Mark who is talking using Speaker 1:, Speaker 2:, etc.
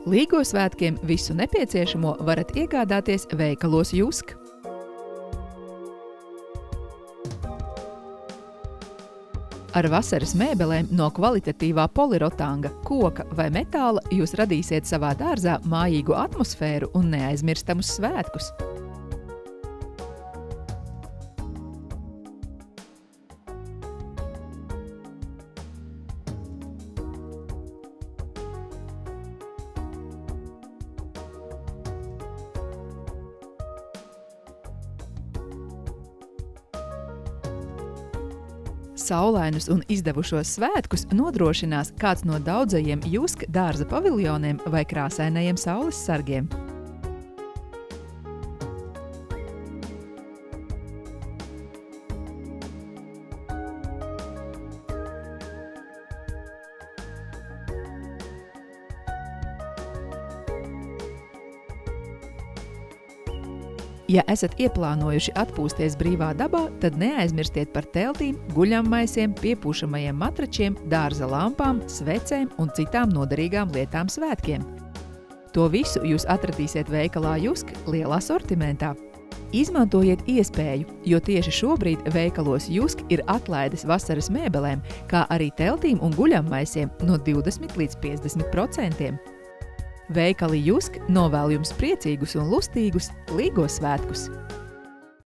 Speaker 1: Līgo svētkiem visu nepieciešamo varat iegādāties veikalos Jusk. Ar vasaras mēbelēm no kvalitatīvā polirotanga, koka vai metāla jūs radīsiet savā dārzā mājīgu atmosfēru un neaizmirstamus svētkus. Saulainus un izdevušos svētkus nodrošinās kāds no daudzajiem Jusk dārza paviljoniem vai krāsainajiem saules sargiem. Ja esat ieplānojuši atpūsties brīvā dabā, tad neaizmirstiet par teltīm, guļammaisiem, piepūšamajiem matračiem, dārza lampām, svecēm un citām noderīgām lietām svētkiem. To visu jūs atradīsiet veikalā Jusk lielā sortimentā. Izmantojiet iespēju, jo tieši šobrīd veikalos Jusk ir atlaides vasaras mēbelēm, kā arī teltīm un guļammaisiem no 20 līdz 50%. Veikali Jusk novēl jums priecīgus un lustīgus Līgo svētkus!